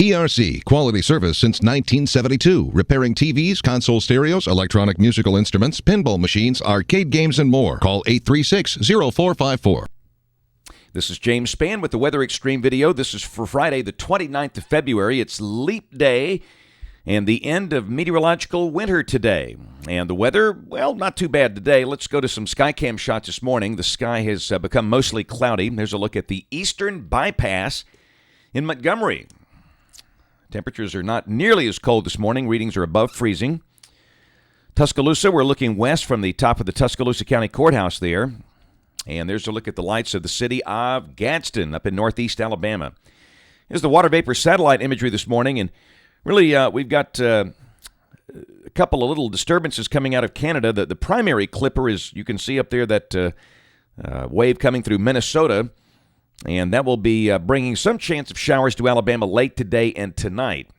PRC, quality service since 1972. Repairing TVs, console stereos, electronic musical instruments, pinball machines, arcade games, and more. Call 836-0454. This is James Spann with the Weather Xtreme video. This is for Friday, the 29th of February. It's Leap Day and the end of meteorological winter today. And the weather, well, not too bad today. Let's go to some Skycam shots this morning. The sky has become mostly cloudy. There's a look at the Eastern Bypass in Montgomery. Temperatures are not nearly as cold this morning. Readings are above freezing. Tuscaloosa, we're looking west from the top of the Tuscaloosa County Courthouse there. And there's a look at the lights of the city of Gadsden up in northeast Alabama. Here's the water vapor satellite imagery this morning. And really, we've got a couple of little disturbances coming out of Canada. The primary clipper is, you can see up there, that wave coming through Minnesota. And that will be bringing some chance of showers to Alabama late today and tonight.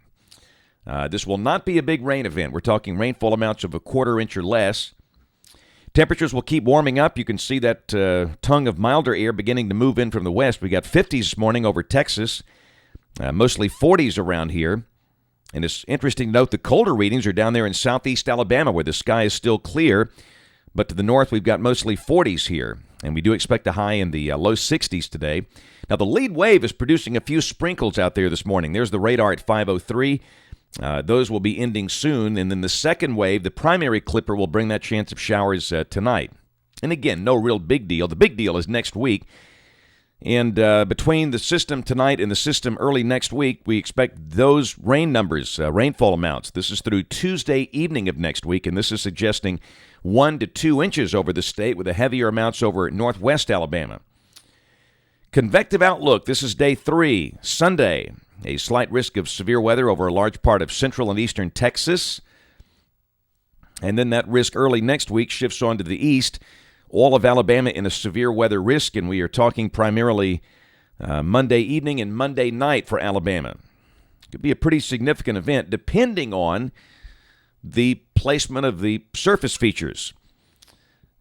This will not be a big rain event. We're talking rainfall amounts of a quarter inch or less. Temperatures will keep warming up. You can see that tongue of milder air beginning to move in from the west. We got 50s this morning over Texas, mostly 40s around here. And it's interesting to note the colder readings are down there in southeast Alabama where the sky is still clear. But to the north, we've got mostly 40s here. And we do expect a high in the low 60s today. Now, the lead wave is producing a few sprinkles out there this morning. There's the radar at 5:03. Those will be ending soon. And then the second wave, the primary clipper, will bring that chance of showers tonight. And again, no real big deal. The big deal is next week. And between the system tonight and the system early next week, we expect those rain numbers, rainfall amounts. This is through Tuesday evening of next week, and this is suggesting 1 to 2 inches over the state with the heavier amounts over northwest Alabama. Convective outlook. This is day 3, Sunday. A slight risk of severe weather over a large part of central and eastern Texas. And then that risk early next week shifts on to the east. All of Alabama in a severe weather risk, and we are talking primarily Monday evening and Monday night for Alabama. Could be a pretty significant event depending on the placement of the surface features.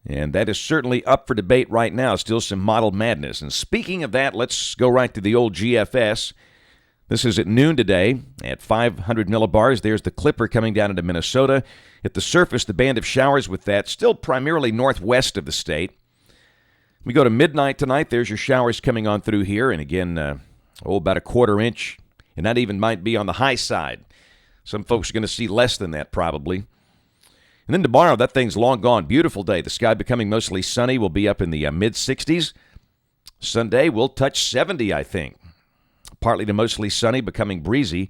And that is certainly up for debate right now. Still some model madness. And speaking of that, let's go right to the old GFS. This is at noon today at 500 millibars. There's the clipper coming down into Minnesota. At the surface, the band of showers with that, still primarily northwest of the state. We go to midnight tonight. There's your showers coming on through here. And again, about a quarter inch. And that even might be on the high side. Some folks are going to see less than that probably. And then tomorrow, that thing's long gone. Beautiful day. The sky becoming mostly sunny. We'll be up in the mid-60s. Sunday, we'll touch 70, I think. Partly to mostly sunny, becoming breezy.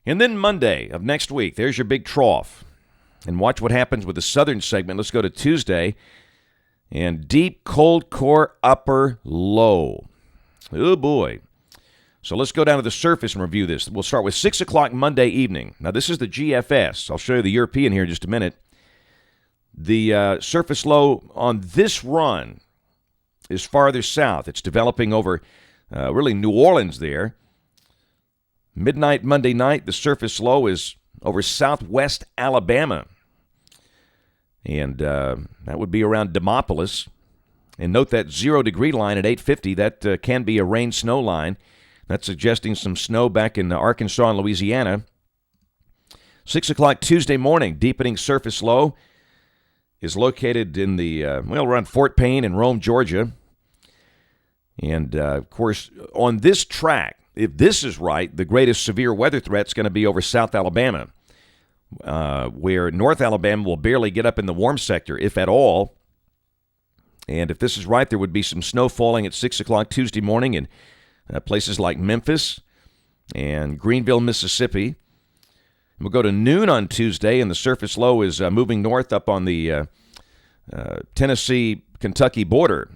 And then Monday of next week, there's your big trough. And watch what happens with the southern segment. Let's go to Tuesday. And deep cold core upper low. Oh, boy. So let's go down to the surface and review this. We'll start with 6 o'clock Monday evening. Now, this is the GFS. I'll show you the European here in just a minute. The surface low on this run is farther south. It's developing over really New Orleans there. Midnight Monday night, the surface low is over southwest Alabama. And that would be around Demopolis. And note that 0 degree line at 850, that can be a rain-snow line. That's suggesting some snow back in Arkansas and Louisiana. 6 o'clock Tuesday morning, deepening surface low is located in the, around Fort Payne and Rome, Georgia. And, of course, on this track, if this is right, the greatest severe weather threat is going to be over South Alabama, where North Alabama will barely get up in the warm sector, if at all. And if this is right, there would be some snow falling at 6 o'clock Tuesday morning in places like Memphis and Greenville, Mississippi. We'll go to noon on Tuesday, and the surface low is moving north up on the Tennessee-Kentucky border.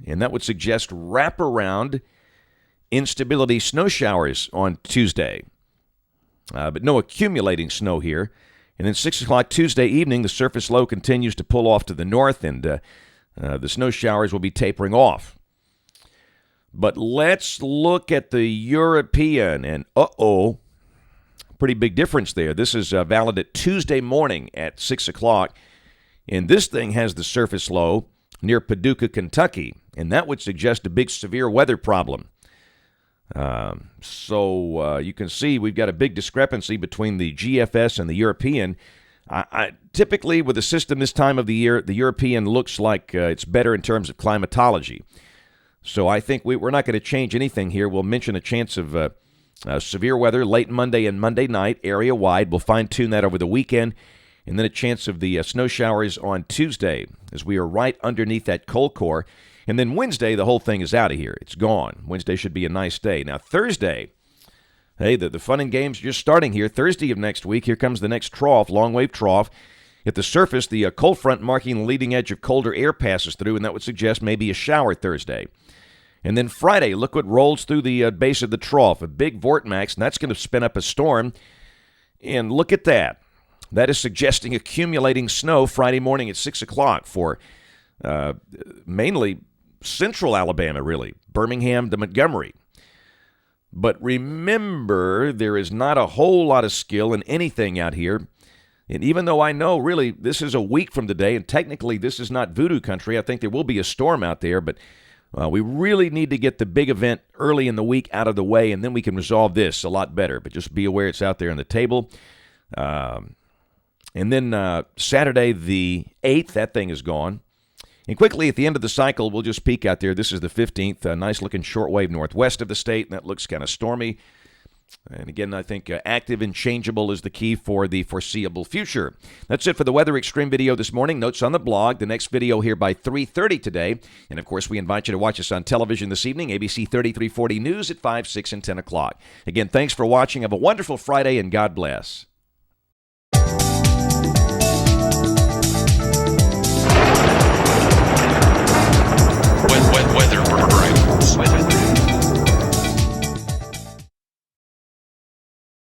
And that would suggest wraparound instability snow showers on Tuesday. But no accumulating snow here. And then 6 o'clock Tuesday evening, the surface low continues to pull off to the north, and the snow showers will be tapering off. But let's look at the European, and pretty big difference there. This is valid at Tuesday morning at 6 o'clock, and this thing has the surface low near Paducah, Kentucky, and that would suggest a big severe weather problem. So you can see we've got a big discrepancy between the GFS and the European. Typically, with a system this time of the year, the European looks like it's better in terms of climatology. So I think we're not going to change anything here. We'll mention a chance of severe weather late Monday and Monday night, area-wide. We'll fine-tune that over the weekend. And then a chance of the snow showers on Tuesday, as we are right underneath that cold core. And then Wednesday, the whole thing is out of here. It's gone. Wednesday should be a nice day. Now, Thursday, hey, the fun and games are just starting here. Thursday of next week, here comes the next trough, long-wave trough. At the surface, the cold front marking the leading edge of colder air passes through, and that would suggest maybe a shower Thursday. And then Friday, look what rolls through the base of the trough, a big vortex, and that's going to spin up a storm. And look at that. That is suggesting accumulating snow Friday morning at 6 o'clock for mainly central Alabama, really, Birmingham to Montgomery. But remember, there is not a whole lot of skill in anything out here. And even though I know, really, this is a week from today, and technically this is not voodoo country, I think there will be a storm out there, but we really need to get the big event early in the week out of the way, and then we can resolve this a lot better. But just be aware it's out there on the table. And then Saturday the 8th, that thing is gone. And quickly, at the end of the cycle, we'll just peek out there. This is the 15th, a nice-looking shortwave northwest of the state, and that looks kind of stormy. And again, I think active and changeable is the key for the foreseeable future. That's it for the Weather Extreme video this morning. Notes on the blog. The next video here by 3:30 today. And, of course, we invite you to watch us on television this evening, ABC 3340 News at 5, 6, and 10 o'clock. Again, thanks for watching. Have a wonderful Friday, and God bless. Weather.